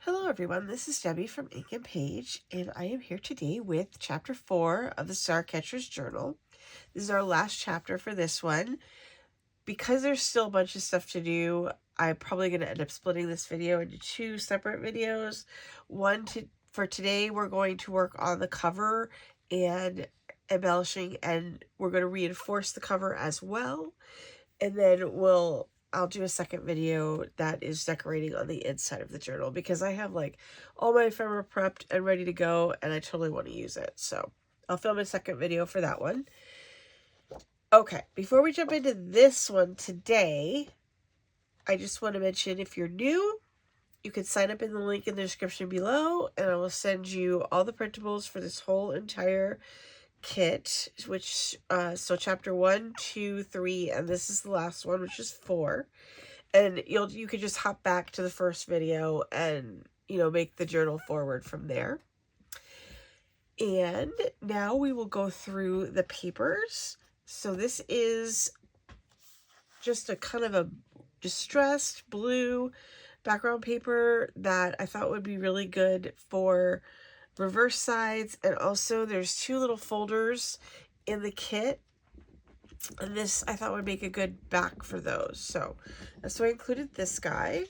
Hello everyone, this is Debbie from Ink and Page, and I am here today with Chapter 4 of the Starcatcher's Journal. This is our last chapter for this one. Because there's still a bunch of stuff to do, I'm probably going to end up splitting this video into two separate videos. For today, we're going to work on the cover and embellishing, and we're going to reinforce the cover as well. And then I'll do a second video that is decorating on the inside of the journal because I have like all my ephemera prepped and ready to go and I totally want to use it. So I'll film a second video for that one. Okay, before we jump into this one today, I just want to mention if you're new, you can sign up in the link in the description below and I will send you all the printables for this whole entire kit, which so chapter 1, 2, 3, and this is the last one, which is 4. And you could just hop back to the first video and make the journal forward from there. And now we will go through the papers. So this is just a kind of a distressed blue background paper that I thought would be really good for reverse sides, and also there's two little folders in the kit, and this I thought would make a good back for those, so that's why I included this guy.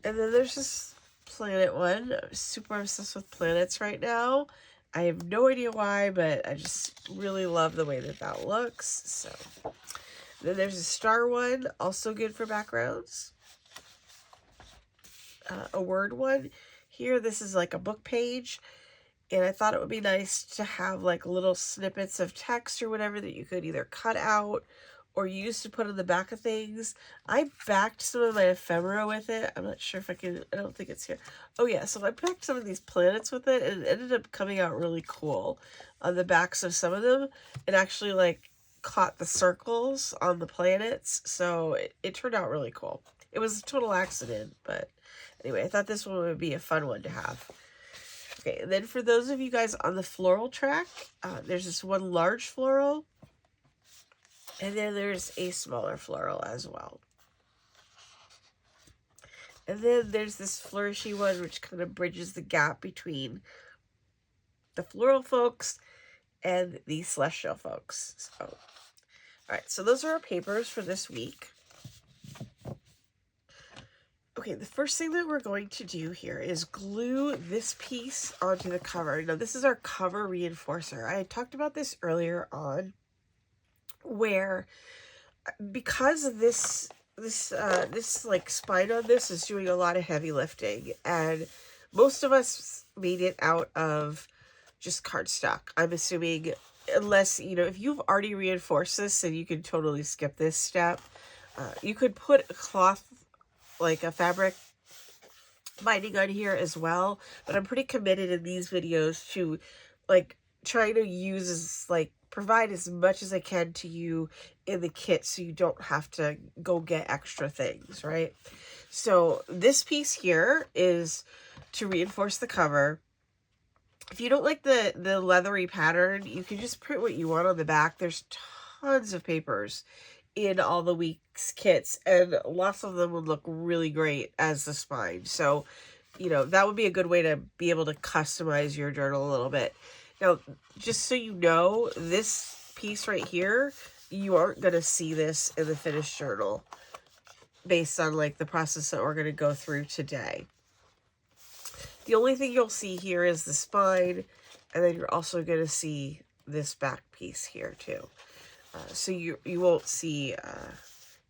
And then there's this planet one. I'm super obsessed with planets right now. I have no idea why, but I just really love the way that looks. So then there's a star one, also good for backgrounds. A word one here. This is like a book page. And I thought it would be nice to have like little snippets of text or whatever that you could either cut out or use to put on the back of things. I backed some of my ephemera with it. I'm not sure if I can, I don't think it's here. Oh yeah, so I backed some of these planets with it and it ended up coming out really cool on the backs of some of them. It actually like caught the circles on the planets, so it turned out really cool. It was a total accident, but anyway, I thought this one would be a fun one to have. Okay, and then for those of you guys on the floral track, there's this one large floral, and then there's a smaller floral as well. And then there's this flourishy one, which kind of bridges the gap between the floral folks and the celestial folks. So, all right, so those are our papers for this week. Okay, the first thing that we're going to do here is glue this piece onto the cover. Now, this is our cover reinforcer. I had talked about this earlier on, where because this like spine on this is doing a lot of heavy lifting, and most of us made it out of just cardstock. I'm assuming, unless if you've already reinforced this, then you can totally skip this step. You could put a cloth, like a fabric binding on here as well, but I'm pretty committed in these videos to like trying to provide as much as I can to you in the kit so you don't have to go get extra things, right? So this piece here is to reinforce the cover. If you don't like the leathery pattern, you can just print what you want on the back. There's tons of papers in all the week's kits, and lots of them would look really great as the spine. So, that would be a good way to be able to customize your journal a little bit. Now, just so you know, this piece right here, you aren't going to see this in the finished journal based on like the process that we're going to go through today. The only thing you'll see here is the spine, and then you're also going to see this back piece here too. So you won't see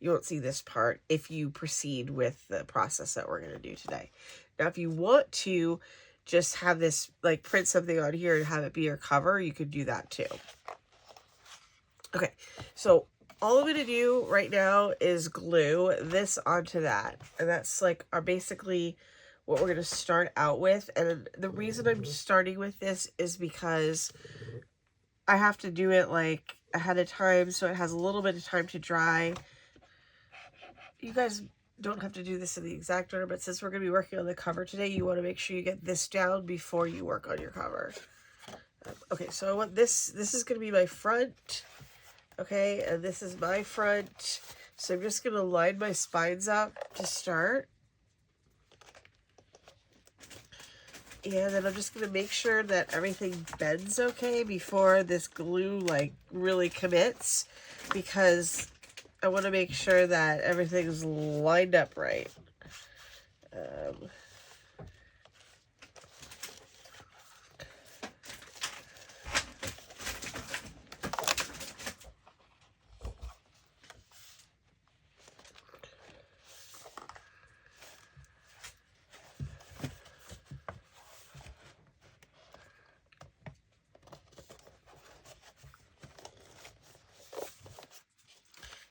this part if you proceed with the process that we're going to do today. Now, if you want to just have this, like print something on here and have it be your cover, you could do that too. Okay, so all I'm going to do right now is glue this onto that. And that's like basically what we're going to start out with. And the reason I'm starting with this is because I have to do it like ahead of time, so it has a little bit of time to dry. You guys don't have to do this in the exact order, but since we're going to be working on the cover today, you want to make sure you get this down before you work on your cover. Okay, so I want this is going to be my front, okay, and this is my front. So I'm just going to line my spines up to start. And then I'm just going to make sure that everything bends okay before this glue like really commits, because I want to make sure that everything's lined up right.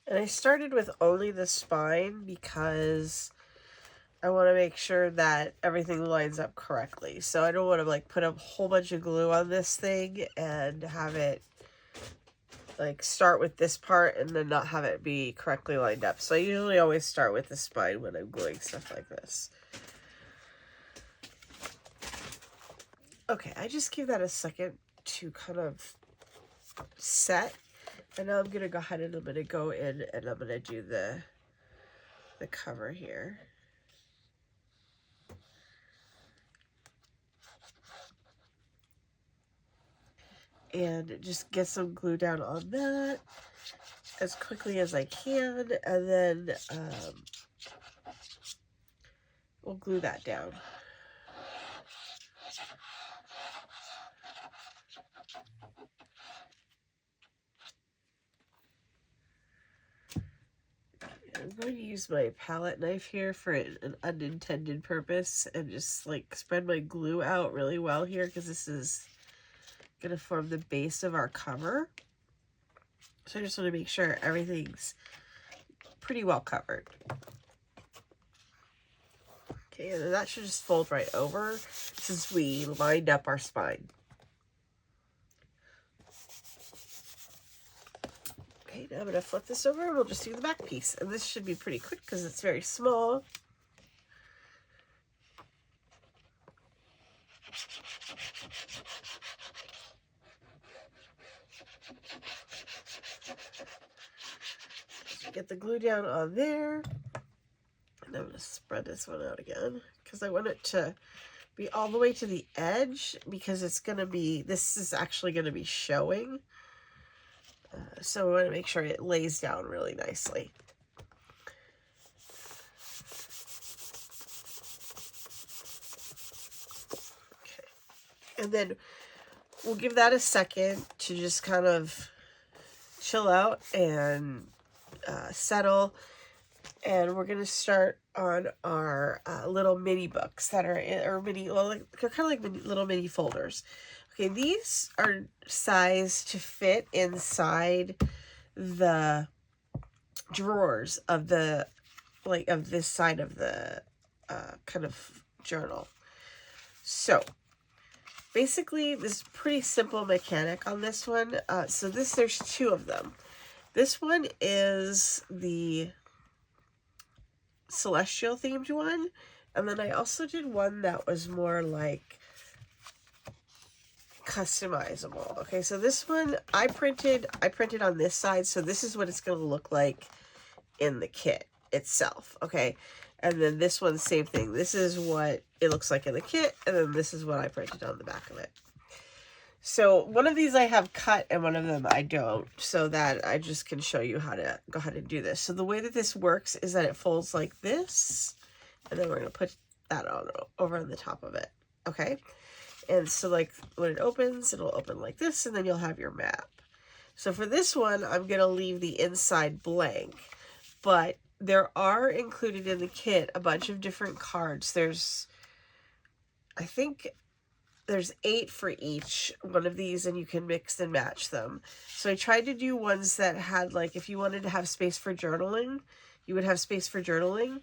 And I started with only the spine because I want to make sure that everything lines up correctly. So I don't want to like put a whole bunch of glue on this thing and have it like start with this part and then not have it be correctly lined up. So I usually always start with the spine when I'm gluing stuff like this. Okay, I just give that a second to kind of set. And now I'm going to go ahead and I'm going to go in and I'm going to do the cover here. And just get some glue down on that as quickly as I can. And then we'll glue that down. I'm going to use my palette knife here for an unintended purpose and just like spread my glue out really well here, because this is going to form the base of our cover. So I just want to make sure everything's pretty well covered. Okay, and then that should just fold right over since we lined up our spine. Okay, now I'm going to flip this over and we'll just do the back piece. And this should be pretty quick because it's very small. Get the glue down on there. And I'm going to spread this one out again because I want it to be all the way to the edge, because it's going to be, this is actually going to be showing. So I want to make sure it lays down really nicely. Okay. And then we'll give that a second to just kind of chill out and settle. And we're going to start on our little mini books that are, or mini, well, like, they're kind of like little mini folders. Okay, these are sized to fit inside the drawers of the, like, of this side of the kind of journal. So basically, this is pretty simple mechanic on this one. So there's two of them. This one is the celestial themed one, and then I also did one that was more like customizable. Okay, so this one I printed on this side, so this is what it's going to look like in the kit itself. Okay, and then this one, same thing. This is what it looks like in the kit, and then this is what I printed on the back of it. So one of these I have cut and one of them I don't, so that I just can show you how to go ahead and do this. So the way that this works is that it folds like this, and then we're going to put that on over on the top of it. Okay, and so like when it opens, it'll open like this, and then you'll have your map. So for this one, I'm going to leave the inside blank, but there are included in the kit a bunch of different cards. I think there's 8 for each one of these, and you can mix and match them. So I tried to do ones that had, like, if you wanted to have space for journaling, you would have space for journaling.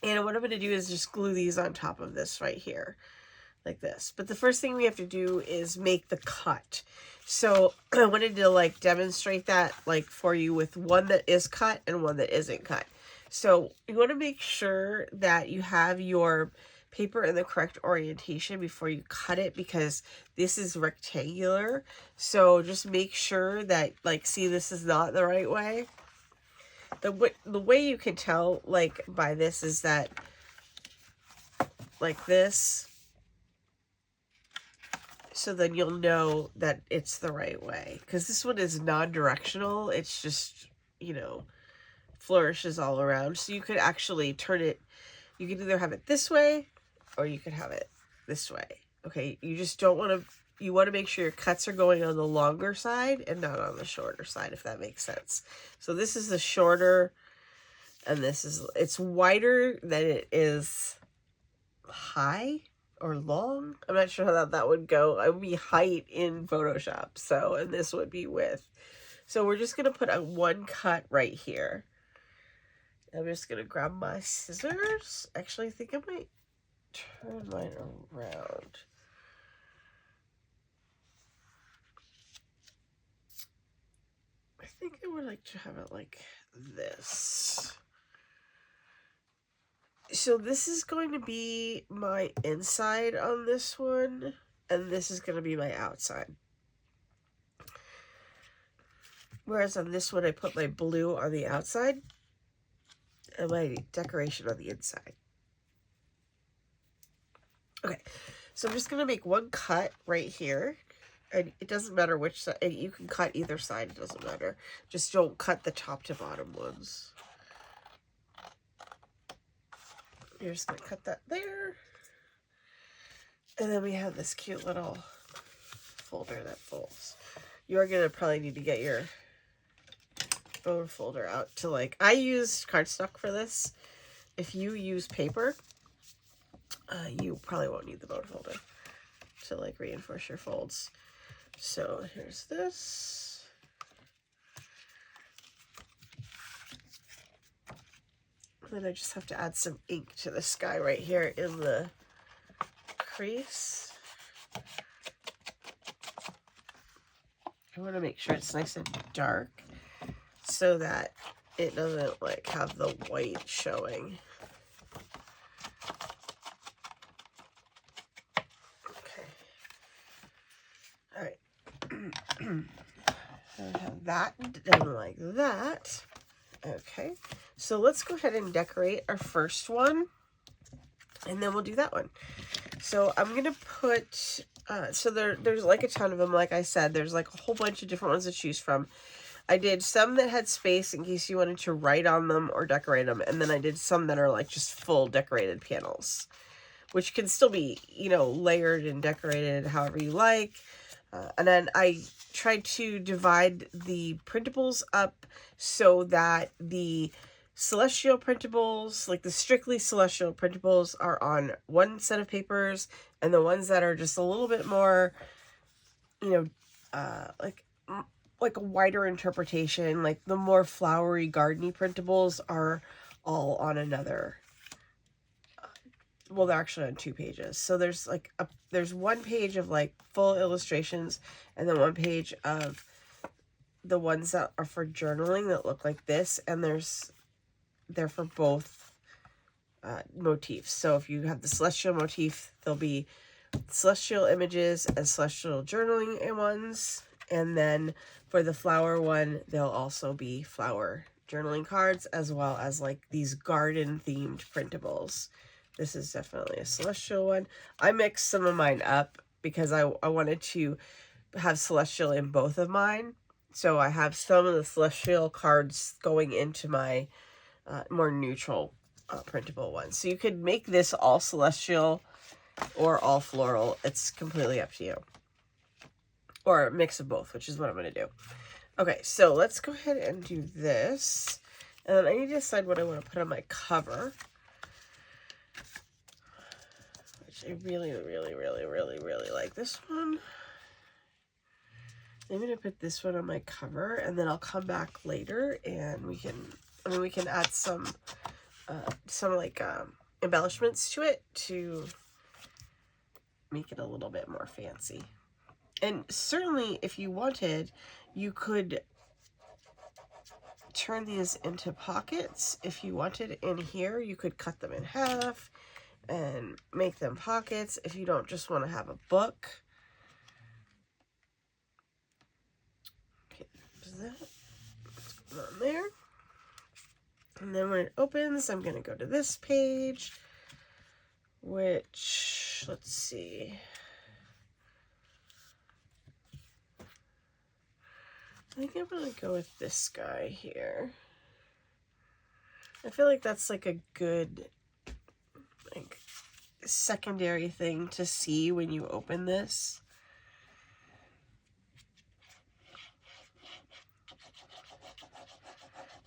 And what I'm going to do is just glue these on top of this right here, like this. But the first thing we have to do is make the cut. So I wanted to, like, demonstrate that, like, for you with one that is cut and one that isn't cut. So you want to make sure that you have your paper in the correct orientation before you cut it, because this is rectangular. So just make sure that, like, see, this is not the right way. The way you can tell, like, by this is that, like this, So then you'll know that it's the right way. Because this one is non-directional. It's just, you know, flourishes all around. So you could actually turn it, you could either have it this way or you could have it this way. Okay, you just don't want to, you want to make sure your cuts are going on the longer side and not on the shorter side, if that makes sense. So this is the shorter, and this is, it's wider than it is high or long. I'm not sure how that would go. It would be height in Photoshop. So, and this would be width. So we're just going to put a one cut right here. I'm just going to grab my scissors. Actually, I think I might turn mine around. I think I would like to have it like this. So this is going to be my inside on this one, and this is going to be my outside. Whereas on this one, I put my blue on the outside and my decoration on the inside. Okay, so I'm just going to make one cut right here. And it doesn't matter which side. You can cut either side. It doesn't matter. Just don't cut the top to bottom ones. You're just going to cut that there. And then we have this cute little folder that folds. You're going to probably need to get your own folder out to, like, I use cardstock for this. If you use paper, you probably won't need the bone folder to, like, reinforce your folds. So here's this. And then I just have to add some ink to this guy right here in the crease. I want to make sure it's nice and dark so that it doesn't like have the white showing. Okay. All right. I have that done like that. Okay, so let's go ahead and decorate our first one, and then we'll do that one. So I'm gonna put, so there's like a ton of them. Like I said, there's like a whole bunch of different ones to choose from. I did some that had space in case you wanted to write on them or decorate them, and then I did some that are like just full decorated panels, which can still be, you know, layered and decorated however you like. And then I tried to divide the printables up so that the celestial printables, like the strictly celestial printables, are on one set of papers, and the ones that are just a little bit more, you know, like a wider interpretation, like the more flowery, gardeny printables are all on another. Well, they're actually on 2 pages. So there's like there's one page of like full illustrations, and then one page of the ones that are for journaling that look like this, and they're for both motifs. So if you have the celestial motif, there'll be celestial images and celestial journaling ones, and then for the flower one, there'll also be flower journaling cards, as well as like these garden themed printables. This is definitely a celestial one. I mixed some of mine up because I wanted to have celestial in both of mine. So I have some of the celestial cards going into my more neutral printable ones. So you could make this all celestial or all floral. It's completely up to you. Or a mix of both, which is what I'm going to do. Okay, so let's go ahead and do this. And then I need to decide what I want to put on my cover. I really, really, really, really, really like this one. I'm going to put this one on my cover, and then I'll come back later and we can add some like embellishments to it to make it a little bit more fancy. And certainly if you wanted, you could turn these into pockets. If you wanted in here, you could cut them in half and make them pockets if you don't just want to have a book. Okay, there's that. Let's put it on there. And then when it opens, I'm going to go to this page, which, let's see. I think I'm gonna go with this guy here. I feel like that's like a good, like, secondary thing to see when you open this.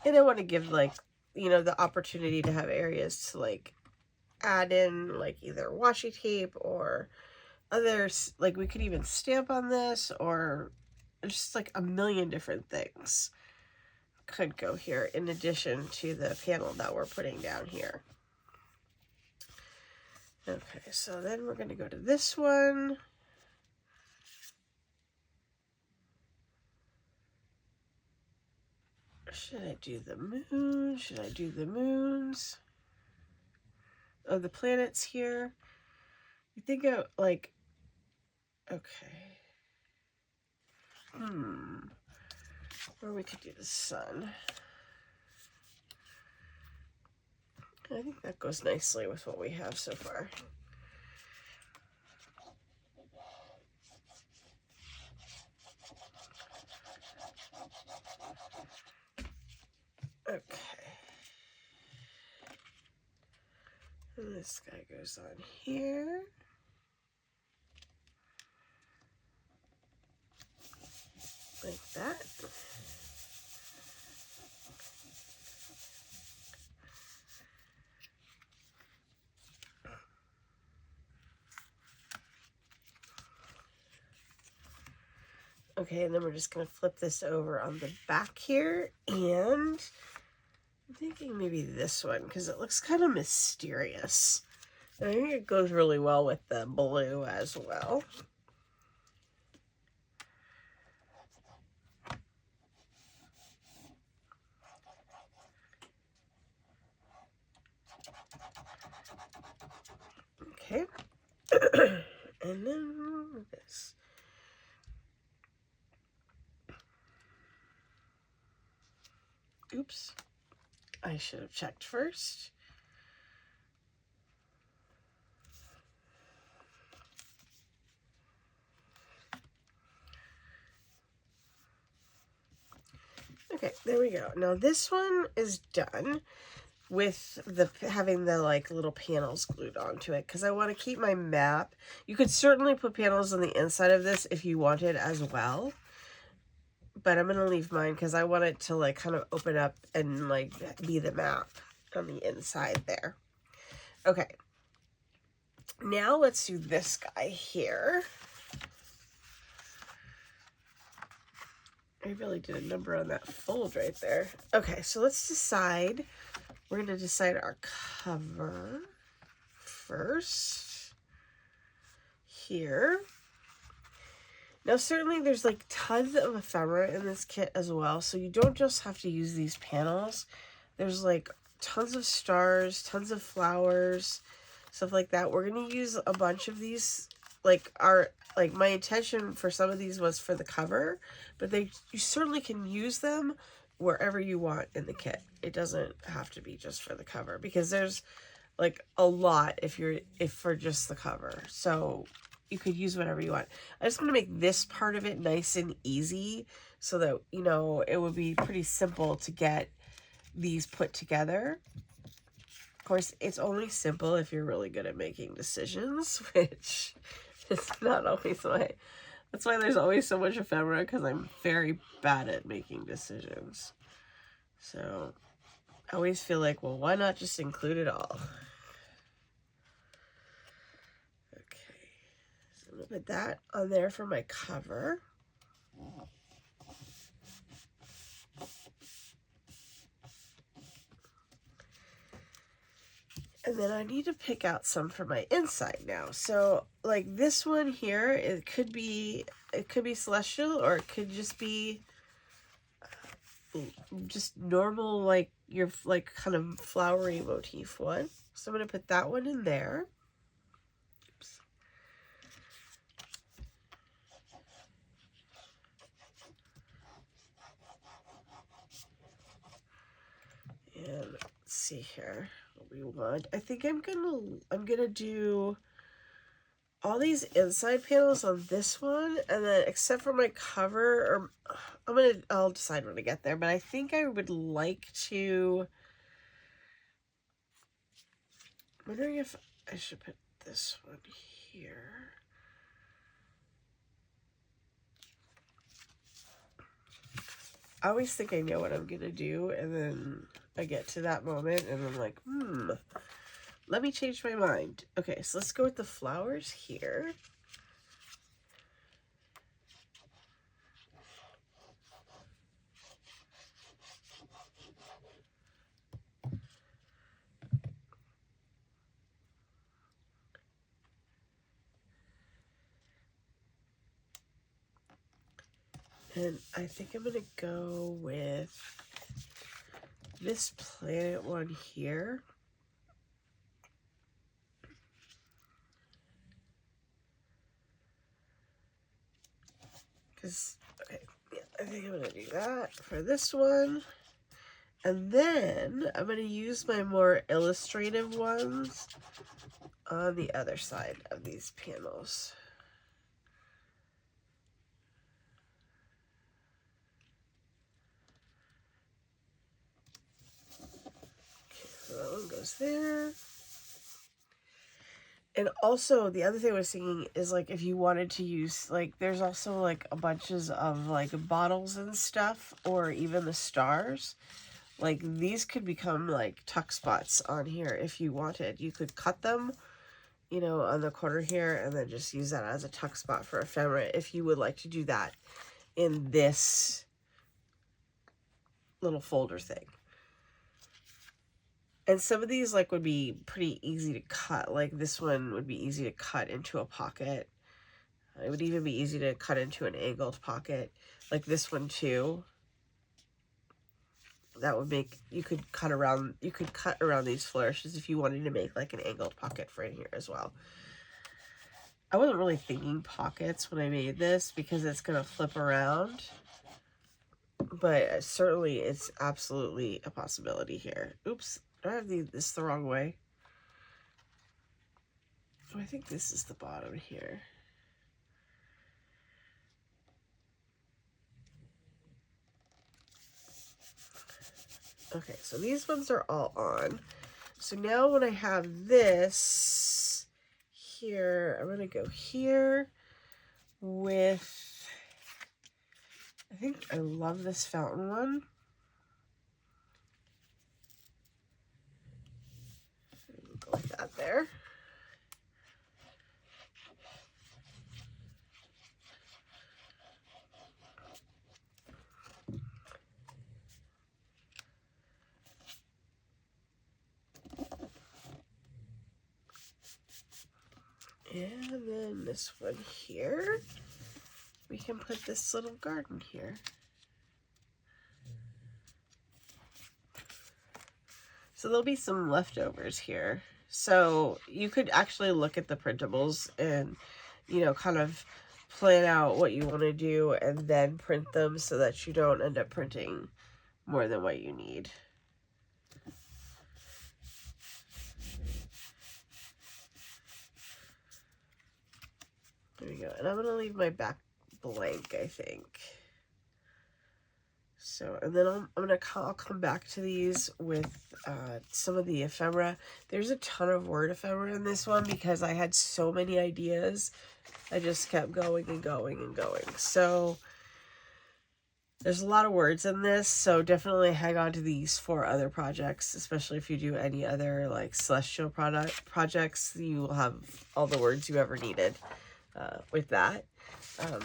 And I want to give, like, you know, the opportunity to have areas to, like, add in, like, either washi tape or others. Like, we could even stamp on this, or just like a million different things could go here in addition to the panel that we're putting down here. Okay, so then we're going to go to this one. Should I do the moon? Should I do the moons? Oh, the planets here. You think of, like, okay. Or we could do the sun. I think that goes nicely with what we have so far. Okay. And this guy goes on here. Like that. Okay, and then we're just going to flip this over on the back here, and I'm thinking maybe this one because it looks kind of mysterious. And I think it goes really well with the blue as well. Okay. And then this. Oops. I should have checked first. Okay, there we go. Now this one is done with the having the, like, little panels glued onto it because I want to keep my map. You could certainly put panels on the inside of this if you wanted as well, but I'm gonna leave mine because I want it to, like, kind of open up and, like, be the map on the inside there. Okay, now let's do this guy here. I really did a number on that fold right there. Okay, so let's decide. We're going to decide our cover first. Here. Now, certainly there's, like, tons of ephemera in this kit as well, so you don't just have to use these panels. There's, like, tons of stars, tons of flowers, stuff like that. We're going to use a bunch of these, like, my intention for some of these was for the cover, but you certainly can use them wherever you want in the kit. It doesn't have to be just for the cover because there's, like, a lot if for just the cover. So you could use whatever you want. I just want to make this part of it nice and easy so that, you know, it would be pretty simple to get these put together. Of course, it's only simple if you're really good at making decisions, which is not always my... That's why there's always so much ephemera, because I'm very bad at making decisions. So I always feel like, well, why not just include it all? Okay, so I'm going to put that on there for my cover. And then I need to pick out some for my inside now. So, like, this one here, it could be celestial, or it could just be just normal, like, your, like, kind of flowery motif one. So I'm going to put that one in there. Oops. And let's see here what we want. I think I'm gonna do all these inside panels on this one, and then except for my cover, or I'll decide when I get there, but I think I would like to, I'm wondering if I should put this one here. I always think I know what I'm gonna do, and then I get to that moment, and I'm like, let me change my mind. Okay, so let's go with the flowers here. And I think I'm gonna go with this planet one here. Because, okay, yeah, I think I'm gonna do that for this one. And then I'm gonna use my more illustrative ones on the other side of these panels. So that one goes there. And also, the other thing I was thinking is, like, if you wanted to use, like, there's also, like, a bunches of, like, bottles and stuff, or even the stars. Like, these could become, like, tuck spots on here if you wanted. You could cut them, you know, on the corner here, and then just use that as a tuck spot for ephemera if you would like to do that in this little folder thing. And some of these, like, would be pretty easy to cut. Like, this one would be easy to cut into a pocket. It would even be easy to cut into an angled pocket. Like this one, too. That would make, you could cut around these flourishes if you wanted to make, like, an angled pocket for in here as well. I wasn't really thinking pockets when I made this because it's going to flip around. But certainly, it's absolutely a possibility here. Oops. I have this the wrong way. Oh, I think this is the bottom here. Okay, so these ones are all on. So now when I have this here, I'm going to go here with, I think I love this fountain one. Go like that there. And then this one here, we can put this little garden here. So there'll be some leftovers here. So you could actually look at the printables and, you know, kind of plan out what you want to do and then print them so that you don't end up printing more than what you need. There we go. And I'm going to leave my back blank, I think. So, and then I'll come back to these with some of the ephemera. There's a ton of word ephemera in this one because I had so many ideas. I just kept going and going and going. So there's a lot of words in this, so definitely hang on to these for other projects, especially if you do any other, like, celestial projects. You will have all the words you ever needed with that.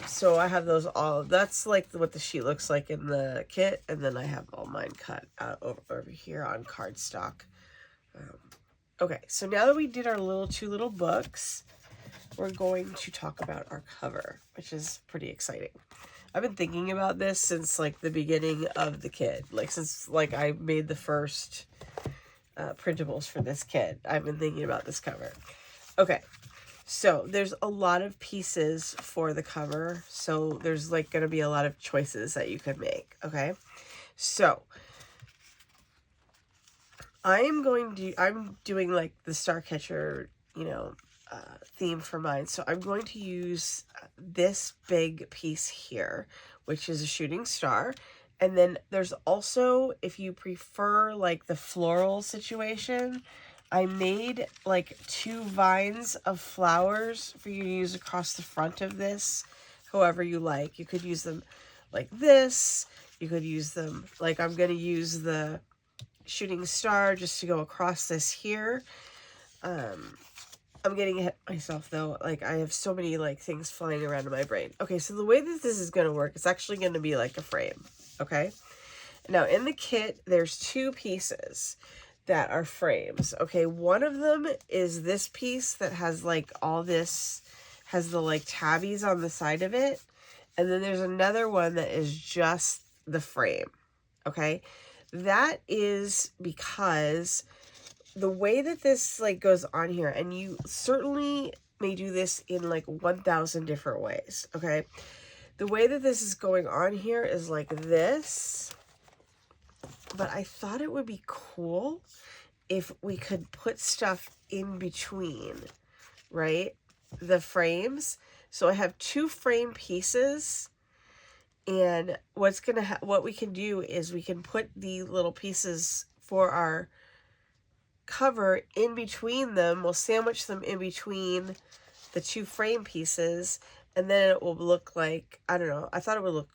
So I have those all, that's like what the sheet looks like in the kit, and then I have all mine cut out over here on cardstock. Okay, so now that we did our two little books, we're going to talk about our cover, which is pretty exciting. I've been thinking about this since, like, the beginning of the kit, like, since, like, I made the first printables for this kit. I've been thinking about this cover. Okay. So there's a lot of pieces for the cover. So there's, like, going to be a lot of choices that you could make. Okay. So I'm doing, like, the Starcatcher, you know, theme for mine. So I'm going to use this big piece here, which is a shooting star. And then there's also, if you prefer like the floral situation, I made like 2 vines of flowers for you to use across the front of this, however you like. You could use them like this. You could use them like I'm going to use the shooting star just to go across this here. I'm getting ahead of myself though. Like I have so many like things flying around in my brain. Okay, so the way that this is going to work, it's actually going to be like a frame. Okay. Now in the kit, there's 2 pieces that are frames. Okay, one of them is this piece that has like all this, has the like tabbies on the side of it. And then there's another one that is just the frame. Okay, that is because the way that this like goes on here, and you certainly may do this in like 1,000 different ways. Okay, the way that this is going on here is like this, but I thought it would be cool if we could put stuff in between, right, the frames. So I have 2 frame pieces, and what we can do is we can put the little pieces for our cover in between them. We'll sandwich them in between the 2 frame pieces, and then it will look like, I don't know, I thought it would look,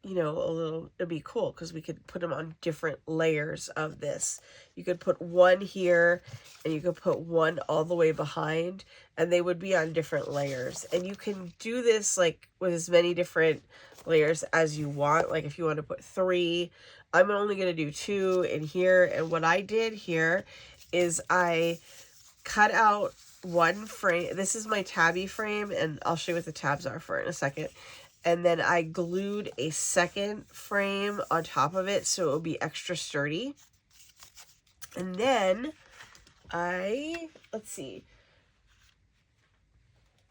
you know, it'd be cool because we could put them on different layers of this. You could put one here and you could put one all the way behind, and they would be on different layers. And you can do this like with as many different layers as you want. Like if you want to put 3, I'm only going to do 2 in here. And what I did here is I cut out one frame. This is my tabby frame, and I'll show you what the tabs are for it in a second. And then I glued a second frame on top of it so it would be extra sturdy. And then let's see.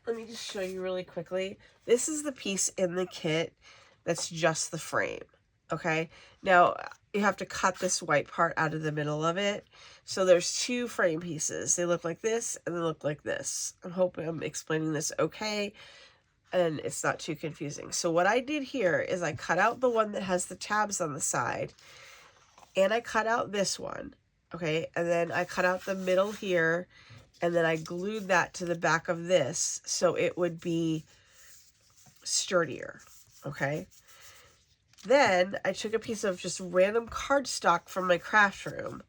Let me just show you really quickly. This is the piece in the kit that's just the frame. Okay, now you have to cut this white part out of the middle of it. So there's 2 frame pieces. They look like this and they look like this. I'm hoping I'm explaining this okay and it's not too confusing. So what I did here is I cut out the one that has the tabs on the side, and I cut out this one. Okay, and then I cut out the middle here, and then I glued that to the back of this so it would be sturdier. Okay. Then I took a piece of just random cardstock from my craft room,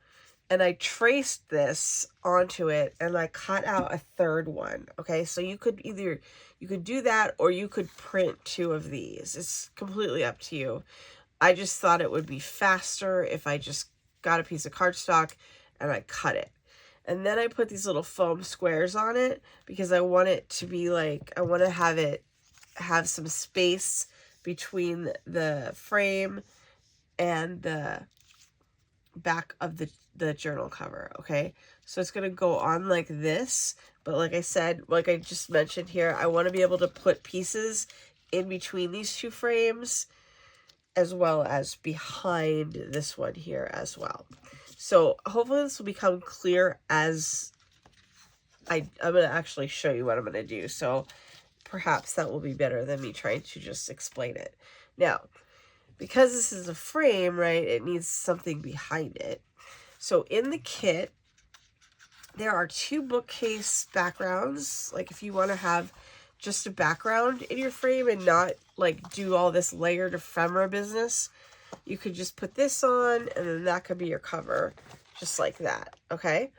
and I traced this onto it, and I cut out a 3rd one. Okay, so you could do that, or you could print 2 of these. It's completely up to you. I just thought it would be faster if I just got a piece of cardstock and I cut it. And then I put these little foam squares on it because I want it to be like, I want to have some space between the frame and the back of the journal cover. Okay, so it's going to go on like this, but like I said, like I just mentioned here, I want to be able to put pieces in between these 2 frames as well as behind this one here as well. So hopefully this will become clear as I'm going to actually show you what I'm going to do. So perhaps that will be better than me trying to just explain it. Now, because this is a frame, right, it needs something behind it. So in the kit, there are 2 bookcase backgrounds. Like if you want to have just a background in your frame and not like do all this layered ephemera business, you could just put this on, and then that could be your cover, just like that. Okay,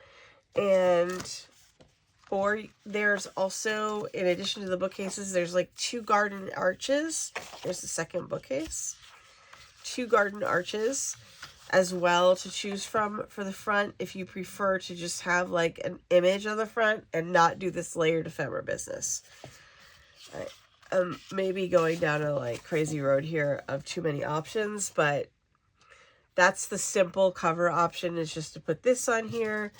or there's also, in addition to the bookcases, there's like 2 garden arches. There's the second bookcase. 2 garden arches as well to choose from for the front if you prefer to just have like an image on the front and not do this layered ephemera business. Maybe going down a like crazy road here of too many options, but that's the simple cover option, is just to put this on here,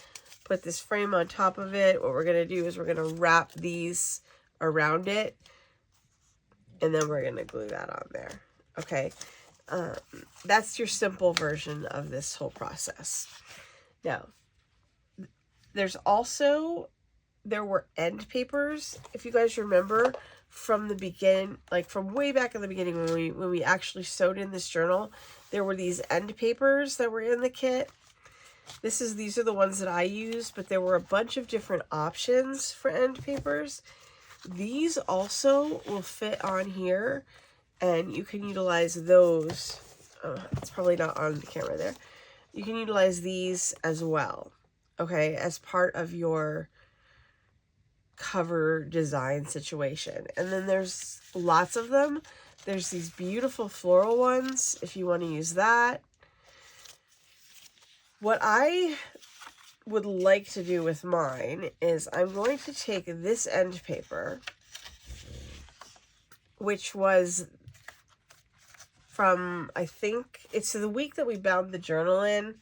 put this frame on top of it. What we're going to do is we're going to wrap these around it, and then we're going to glue that on there. Okay. That's your simple version of this whole process. Now, there's also there were end papers, if you guys remember, from the beginning, like from way back in the beginning when we actually sewed in this journal, there were these end papers that were in the kit. These are the ones that I used, but there were a bunch of different options for end papers. These also will fit on here, and you can utilize those. It's probably not on the camera there. You can utilize these as well, okay, as part of your cover design situation. And then there's lots of them. There's these beautiful floral ones if you want to use that. What I would like to do with mine is I'm going to take this end paper, which was from, I think it's the week that we bound the journal in.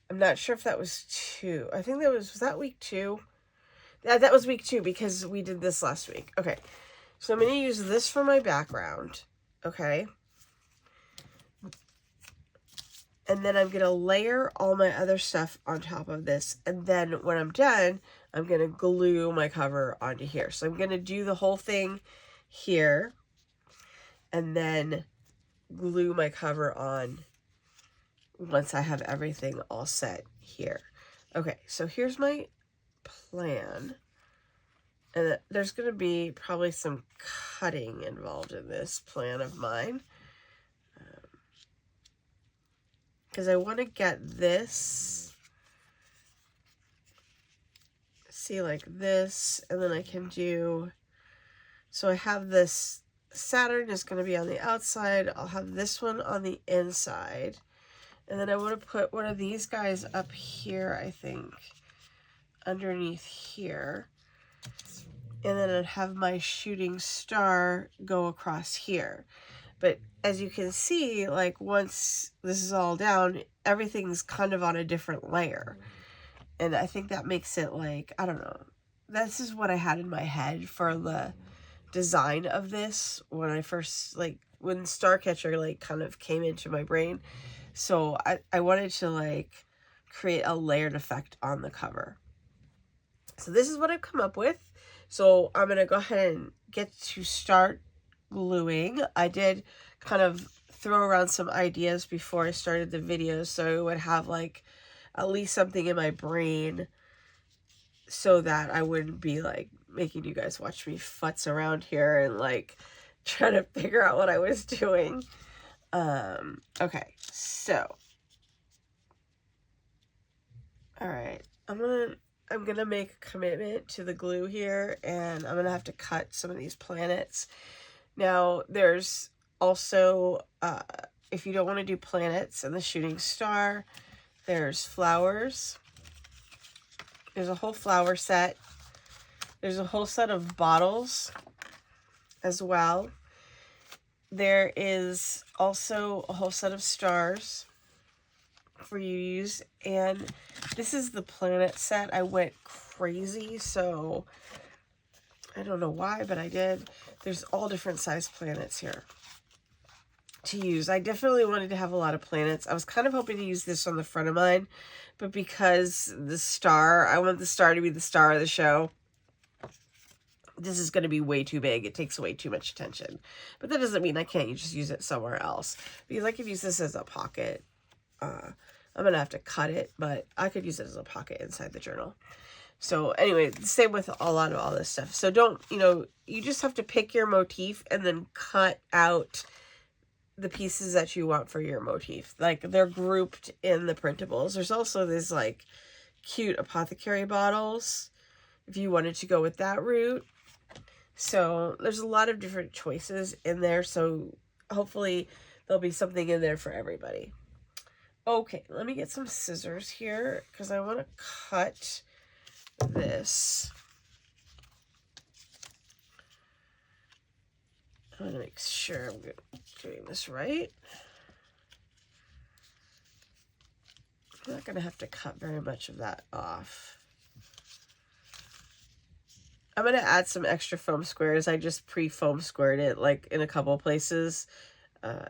I'm not sure if that was 2. I think was that week 2? Yeah, that was week 2 because we did this last week. Okay, so I'm going to use this for my background, okay? And then I'm going to layer all my other stuff on top of this. And then when I'm done, I'm going to glue my cover onto here. So I'm going to do the whole thing here and then glue my cover on once I have everything all set here. Okay, so here's my plan. And there's going to be probably some cutting involved in this plan of mine. Because I want to get this, see, like this, and then I can do, so I have this, Saturn is going to be on the outside, I'll have this one on the inside, and then I want to put one of these guys up here, I think, underneath here, and then I'd have my shooting star go across here. But as you can see, like once this is all down, everything's kind of on a different layer. And I think that makes it like, I don't know. This is what I had in my head for the design of this when I first, like, when Starcatcher, like, kind of came into my brain. So I wanted to, like, create a layered effect on the cover. So this is what I've come up with. So I'm going to go ahead and get to start gluing. I did kind of throw around some ideas before I started the video, so I would have like at least something in my brain so that I wouldn't be like making you guys watch me futz around here and like try to figure out what I was doing. Okay, so all right, I'm gonna make a commitment to the glue here, and I'm gonna have to cut some of these planets. Now, there's also, if you don't want to do planets and the shooting star, there's flowers. There's a whole flower set. There's a whole set of bottles as well. There is also a whole set of stars for you to use. And this is the planet set. I went crazy, so I don't know why, but I did. There's all different size planets here to use. I definitely wanted to have a lot of planets. I was kind of hoping to use this on the front of mine, but because the star, I want the star to be the star of the show, this is going to be way too big. It takes way too much attention. But that doesn't mean I can't just use it somewhere else. Because I could use this as a pocket. I'm going to have to cut it, but I could use it as a pocket inside the journal. So anyway, same with a lot of all this stuff. So don't, you just have to pick your motif and then cut out the pieces that you want for your motif. Like, they're grouped in the printables. There's also these like cute apothecary bottles if you wanted to go with that route. So there's a lot of different choices in there. So hopefully there'll be something in there for everybody. Okay, let me get some scissors here because I want to cut this. I'm going to make sure I'm doing this right. I'm not going to have to cut very much of that off. I'm going to add some extra foam squares. I just pre-foam squared it like in a couple places.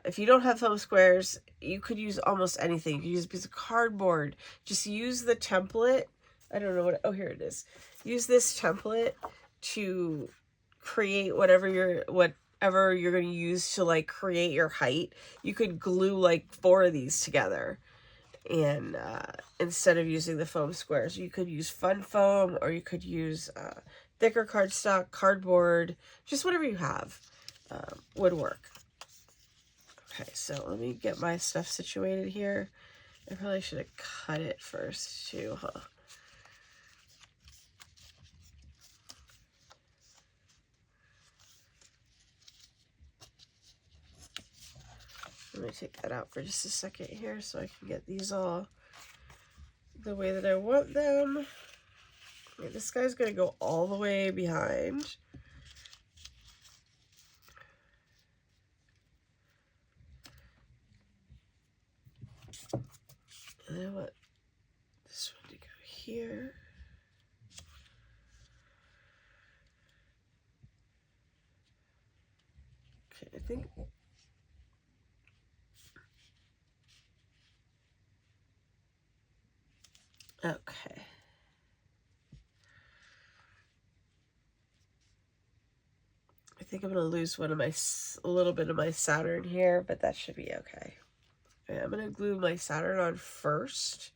If you don't have foam squares, you could use almost anything. You could use a piece of cardboard. Just use the template I don't know what, oh, here it is. Use this template to create whatever you're going to use to like create your height. You could glue like 4 of these together, and instead of using the foam squares, you could use fun foam, or you could use thicker cardstock, cardboard, just whatever you have would work. Okay, so let me get my stuff situated here. I probably should have cut it first too, huh? Let me take that out for just a second here so I can get these all the way that I want them. Okay, this guy's going to go all the way behind. And I want this one to go here. Okay, I think... Okay. I think I'm going to lose a little bit of my Saturn here, but that should be okay. Okay, I'm going to glue my Saturn on first,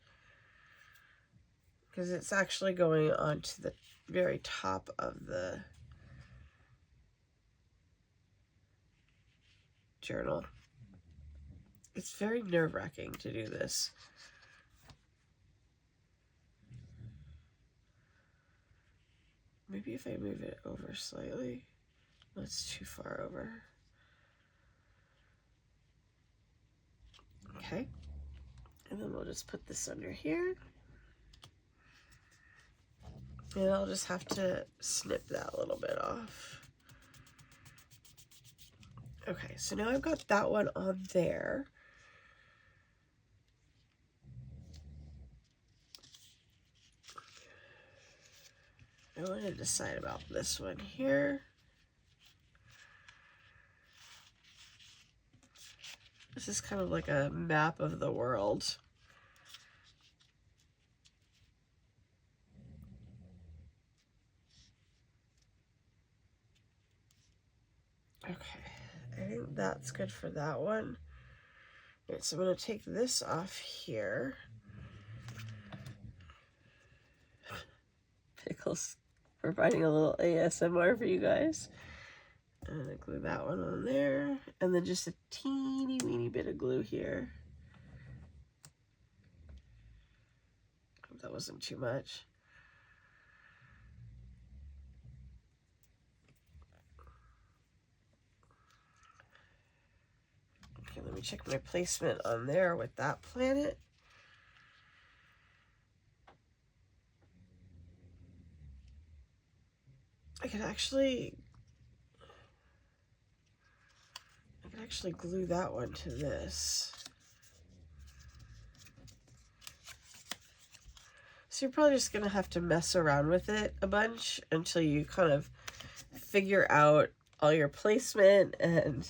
because it's actually going on to the very top of the journal. It's very nerve-wracking to do this. Maybe if I move it over slightly. That's too far over. Okay. And then we'll just put this under here. And I'll just have to snip that little bit off. Okay, so now I've got that one on there. I want to decide about this one here. This is kind of like a map of the world. Okay, I think that's good for that one. All right, so I'm going to take this off here. Pickles providing a little ASMR for you guys. I'm going to glue that one on there. And then just a teeny weeny bit of glue here. Hope that wasn't too much. Okay, let me check my placement on there with that planet. I could actually glue that one to this. So you're probably just gonna have to mess around with it a bunch until you kind of figure out all your placement and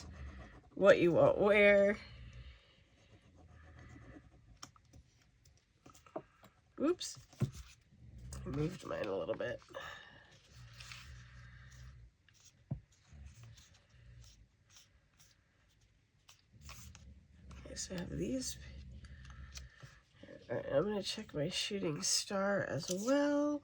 what you want where. Oops, I moved mine a little bit. So I have these. All right, I'm going to check my shooting star as well.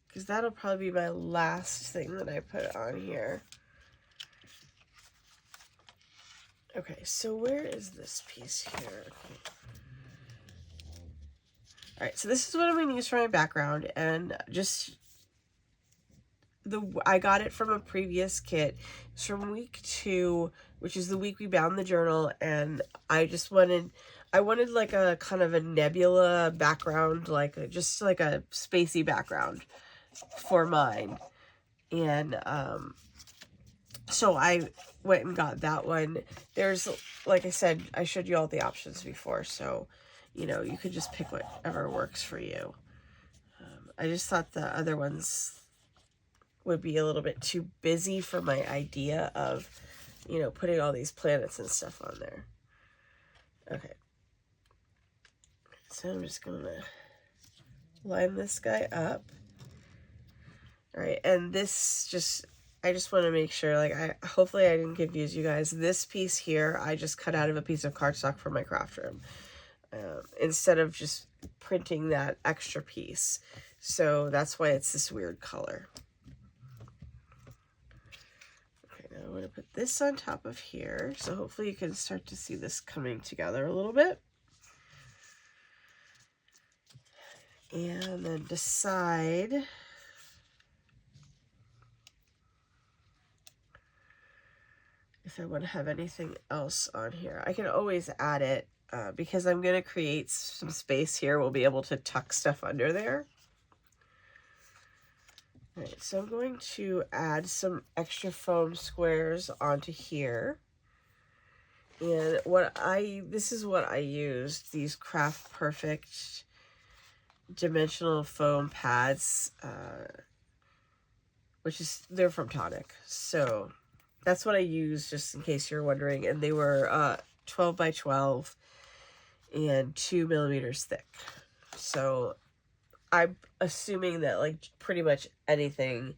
Because that'll probably be my last thing that I put on here. Okay, so where is this piece here? Okay. All right, so this is what I'm going to use for my background, and just I got it from a previous kit. It's from week 2, which is the week we bound the journal, and I wanted like a kind of a nebula background, just like a spacey background for mine, and so I went and got that one. There's, like I said, I showed you all the options before, so you know, you could just pick whatever works for you. I just thought the other ones would be a little bit too busy for my idea of, you know, putting all these planets and stuff on there. Okay. So I'm just going to line this guy up. All right, and this just, I just want to make sure, like, hopefully I didn't confuse you guys. This piece here, I just cut out of a piece of cardstock from my craft room, instead of just printing that extra piece. So that's why it's this weird color. Okay, now I'm going to put this on top of here. So hopefully you can start to see this coming together a little bit. And then decide if I want to have anything else on here. I can always add it because I'm going to create some space here. We'll be able to tuck stuff under there. All right, so I'm going to add some extra foam squares onto here. And this is what I used, these Craft Perfect dimensional foam pads, they're from Tonic. So that's what I used, just in case you're wondering. And they were 12 by 12 and 2 millimeters thick. So I'm assuming that like pretty much anything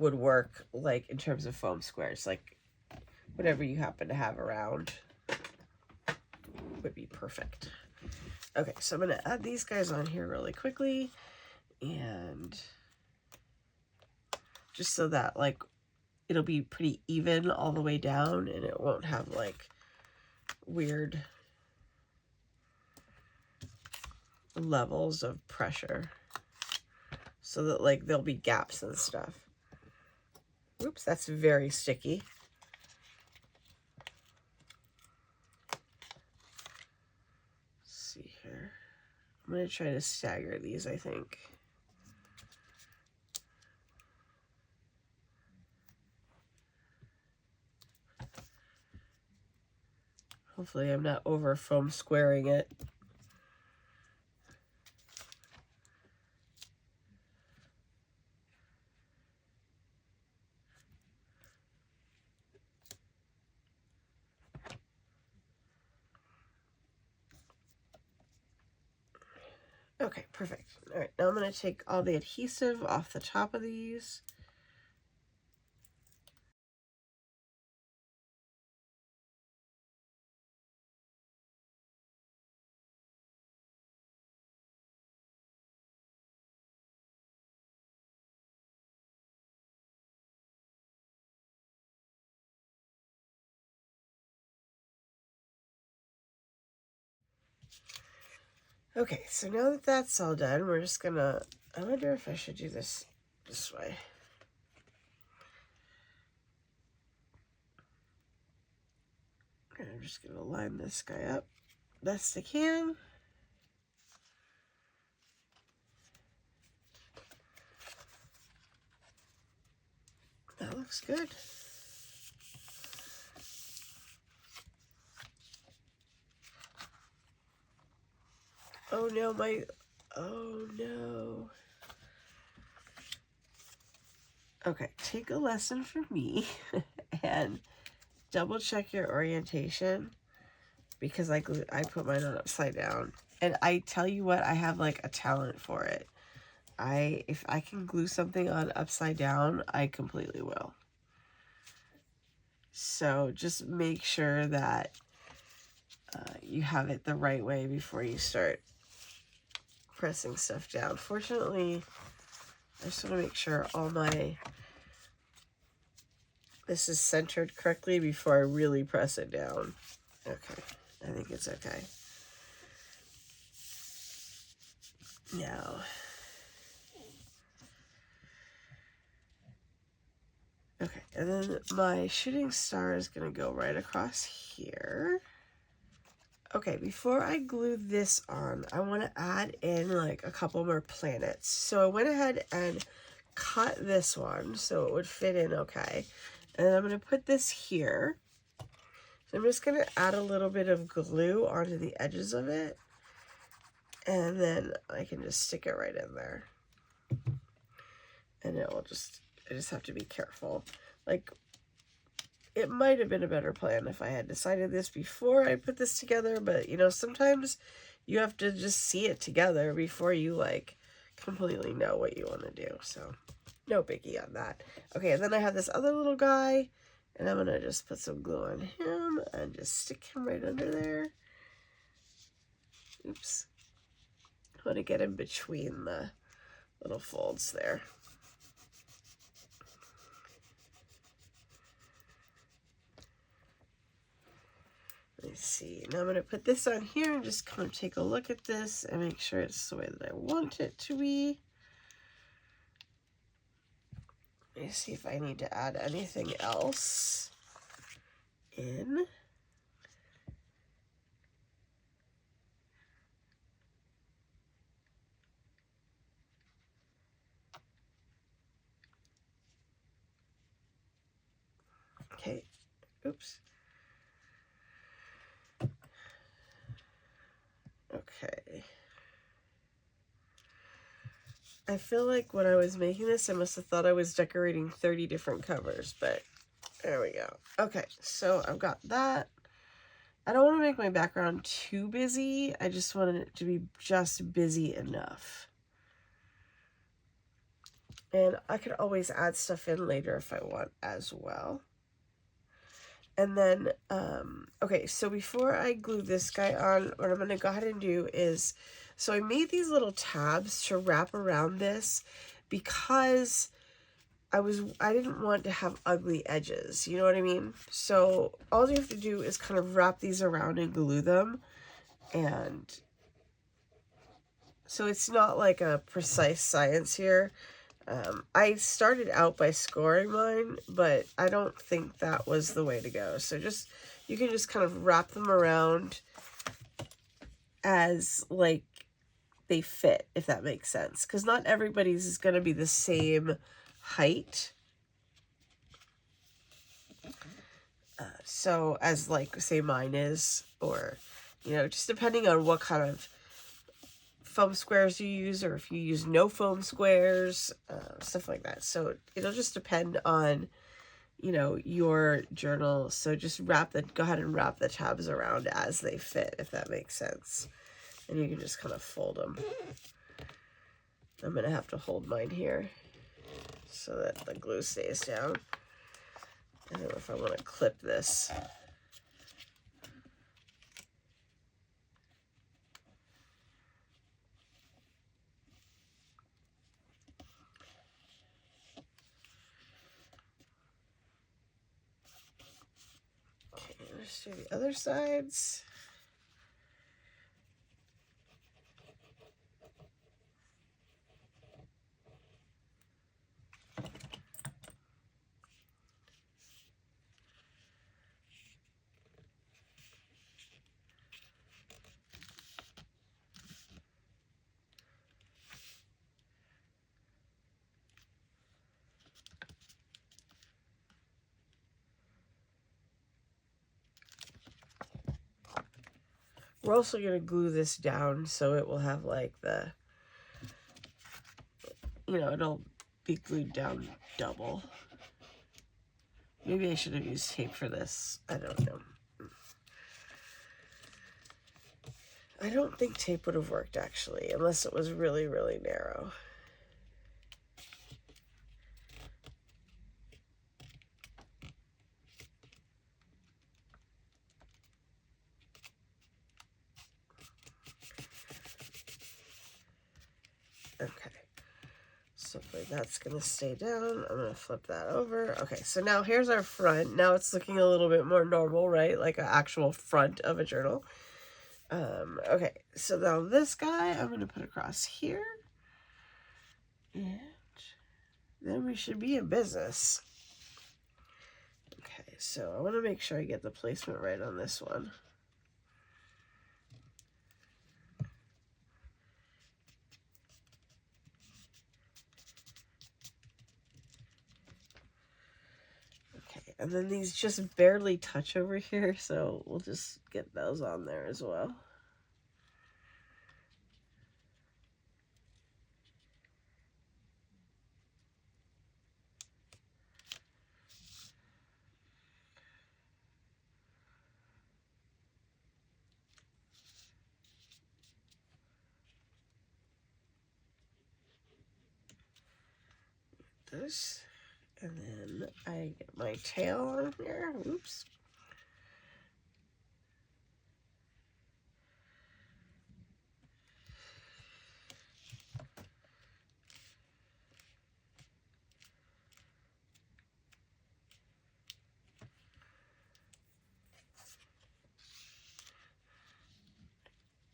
would work, like in terms of foam squares, like whatever you happen to have around would be perfect. Okay, so I'm going to add these guys on here really quickly, and just so that like it'll be pretty even all the way down and it won't have like weird levels of pressure, so that like there'll be gaps and stuff. Oops, that's very sticky. I'm going to try to stagger these, I think. Hopefully I'm not over foam squaring it. Okay, perfect. All right, now I'm going to take all the adhesive off the top of these. Okay, so now that that's all done, we're just gonna, I wonder if I should do this way. And I'm just gonna line this guy up best I can. That looks good. Oh no, oh no. Okay, take a lesson from me and double check your orientation, because I put mine on upside down. And I tell you what, I have like a talent for it. If I can glue something on upside down, I completely will. So just make sure that you have it the right way before you start pressing stuff down. Fortunately, I just want to make sure this is centered correctly before I really press it down. Okay, I think it's okay. Now, okay, and then my shooting star is going to go right across here. Okay, before I glue this on, I want to add in like a couple more planets. So I went ahead and cut this one so it would fit in okay. And then I'm going to put this here. So I'm just going to add a little bit of glue onto the edges of it. And then I can just stick it right in there. And I just have to be careful. Like, it might have been a better plan if I had decided this before I put this together, but, you know, sometimes you have to just see it together before you, like, completely know what you want to do. So, no biggie on that. Okay, and then I have this other little guy, and I'm going to just put some glue on him and just stick him right under there. Oops. I want to get in between the little folds there. Let me see. Now I'm going to put this on here and just kind of take a look at this and make sure it's the way that I want it to be. Let me see if I need to add anything else in. Okay. Oops. Okay. I feel like when I was making this, I must have thought I was decorating 30 different covers, but there we go. Okay, so I've got that. I don't want to make my background too busy. I just wanted it to be just busy enough. And I could always add stuff in later if I want as well. And then, okay, so before I glue this guy on, what I'm going to go ahead and do is, so I made these little tabs to wrap around this because I didn't want to have ugly edges, you know what I mean? So all you have to do is kind of wrap these around and glue them. And so it's not like a precise science here. I started out by scoring mine, but I don't think that was the way to go. So you can just kind of wrap them around as like they fit, if that makes sense. Because not everybody's is going to be the same height. So as like, say mine is, or, you know, just depending on what kind of foam squares you use, or if you use no foam squares, stuff like that. So it'll just depend on, you know, your journal. So just go ahead and wrap the tabs around as they fit, if that makes sense. And you can just kind of fold them. I'm going to have to hold mine here so that the glue stays down. I don't know if I want to clip this. Okay, let's do the other sides. We're also going to glue this down so it will have like the, you know, it'll be glued down double. Maybe I should have used tape for this. I don't know. I don't think tape would have worked actually, unless it was really, really narrow. Okay, so that's gonna stay down. I'm gonna flip that over. Okay, so now here's our front. Now it's looking a little bit more normal, right? Like an actual front of a journal. Okay, so now this guy I'm gonna put across here. And then we should be in business. Okay, so I want to make sure I get the placement right on this one. Okay, and then these just barely touch over here, so we'll just get those on there as well. pieces. And then I get my tail on here. Oops.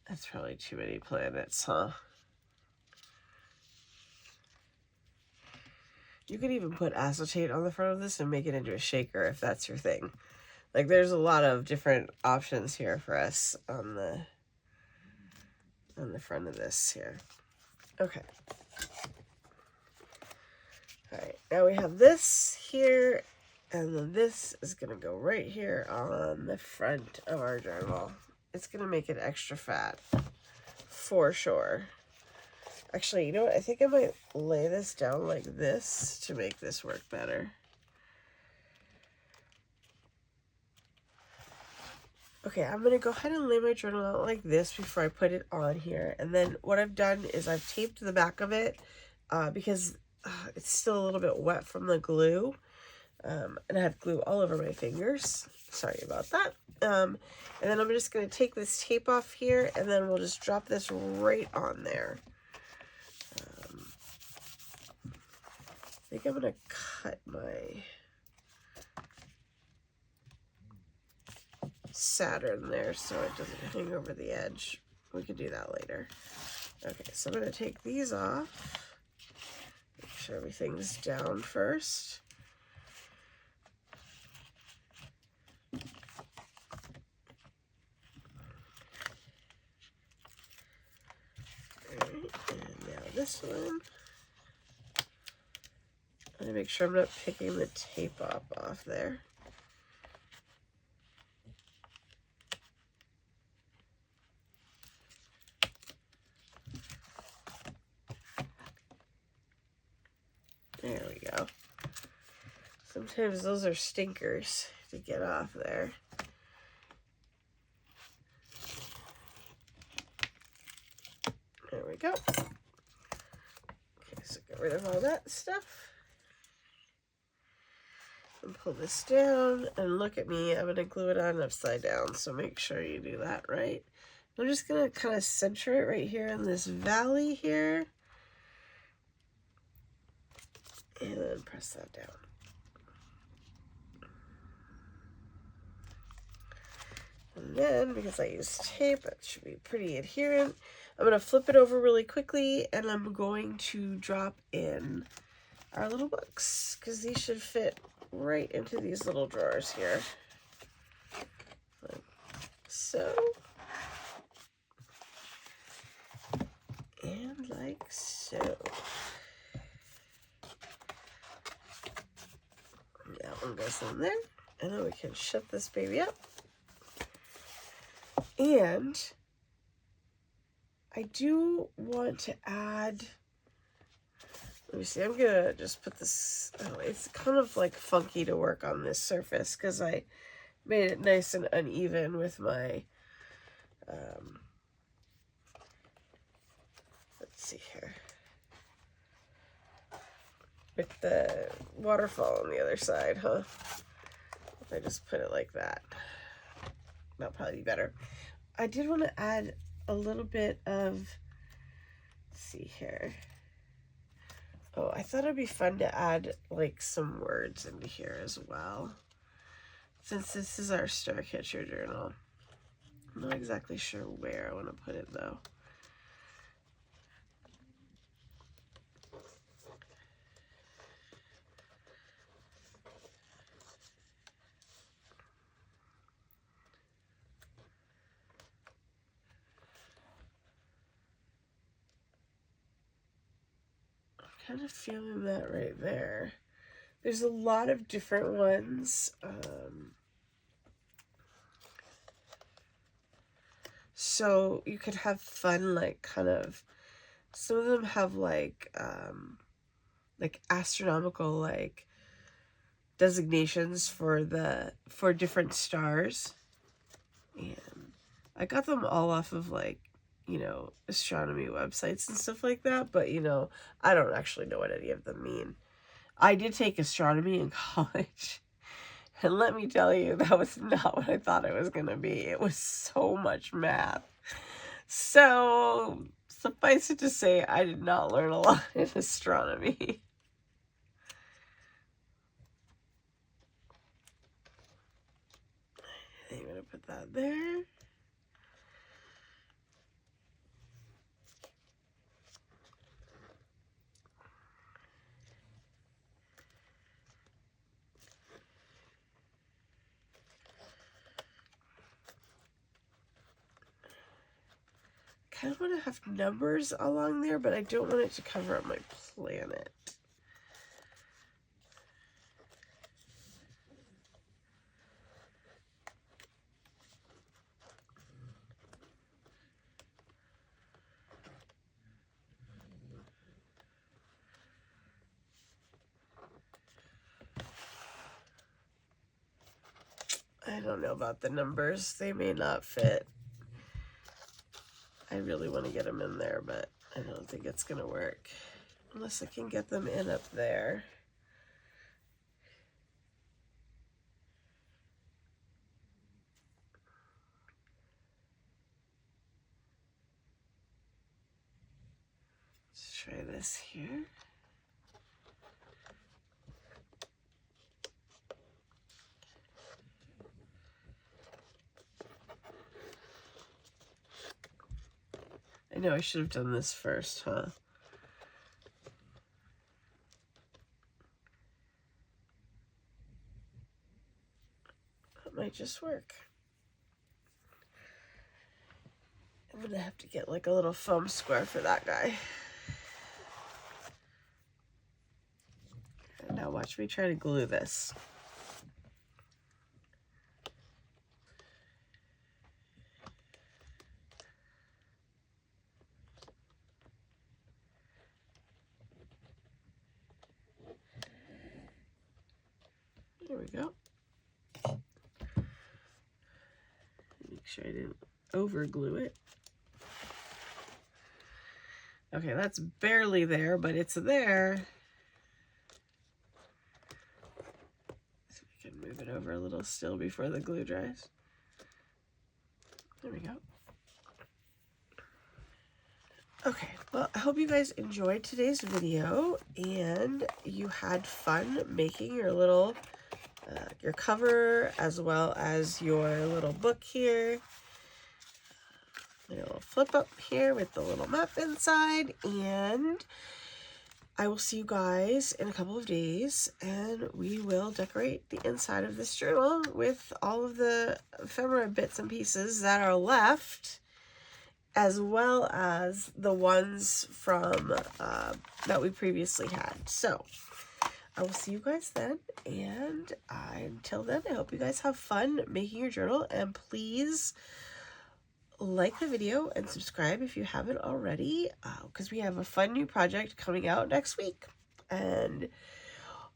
That's probably too many planets, huh? You could even put acetate on the front of this and make it into a shaker if that's your thing. Like, there's a lot of different options here for us on the front of this here. Okay. Alright, now we have this here, and then this is going to go right here on the front of our journal. It's going to make it extra fat, for sure. Actually, you know what? I think I might lay this down like this to make this work better. Okay, I'm going to go ahead and lay my journal out like this before I put it on here. And then what I've done is I've taped the back of it because it's still a little bit wet from the glue. And I have glue all over my fingers. Sorry about that. And then I'm just going to take this tape off here, and then we'll just drop this right on there. I think I'm going to cut my Saturn there so it doesn't hang over the edge. We can do that later. Okay, so I'm going to take these off. Make sure everything's down first. Alright, and now this one. I'm going to make sure I'm not picking the tape off there. There we go. Sometimes those are stinkers to get off there. There we go. Okay, so get rid of all that stuff. And pull this down, and look at me, I'm going to glue it on upside down, so make sure you do that right. I'm just going to kind of center it right here in this valley here. And then press that down. And then, because I use tape, it should be pretty adherent. I'm going to flip it over really quickly, and I'm going to drop in our little books, because these should fit right into these little drawers here. Like so. And like so. That one goes in there, and then we can shut this baby up. And I do want to add, let me see, I'm gonna just put this, oh, it's kind of like funky to work on this surface because I made it nice and uneven with my, let's see here, with the waterfall on the other side, huh? If I just put it like that, that'll probably be better. I did want to add a little bit of, let's see here. Oh, I thought it'd be fun to add like some words into here as well. Since this is our Starcatcher journal. I'm not exactly sure where I want to put it though. Kind of feeling that right there. There's a lot of different ones. So you could have fun, like kind of, some of them have like astronomical like designations for different stars. And I got them all off of like, you know, astronomy websites and stuff like that, but you know, I don't actually know what any of them mean. I did take astronomy in college. And let me tell you, that was not what I thought it was going to be. It was so much math. So, suffice it to say, I did not learn a lot in astronomy. I'm going to put that there. I kind of want to have numbers along there, but I don't want it to cover up my planet. I don't know about the numbers. They may not fit. I really want to get them in there, but I don't think it's going to work. Unless I can get them in up there. Let's try this here. I know I should have done this first, huh? That might just work. I'm gonna have to get like a little foam square for that guy. And now watch me try to glue this. There we go. Make sure I didn't over glue it. Okay, that's barely there, but it's there. So we can move it over a little still before the glue dries. There we go. Okay, well, I hope you guys enjoyed today's video and you had fun making your little your cover as well as your little book here. A little flip up here with the little map inside, and I will see you guys in a couple of days and we will decorate the inside of this journal with all of the ephemera bits and pieces that are left, as well as the ones from that we previously had. So I will see you guys then, and until then, I hope you guys have fun making your journal, and please like the video and subscribe if you haven't already, because we have a fun new project coming out next week, and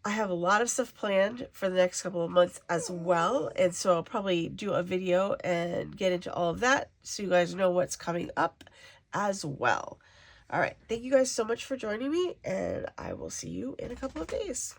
I have a lot of stuff planned for the next couple of months as well, and so I'll probably do a video and get into all of that so you guys know what's coming up as well. All right, thank you guys so much for joining me, and I will see you in a couple of days.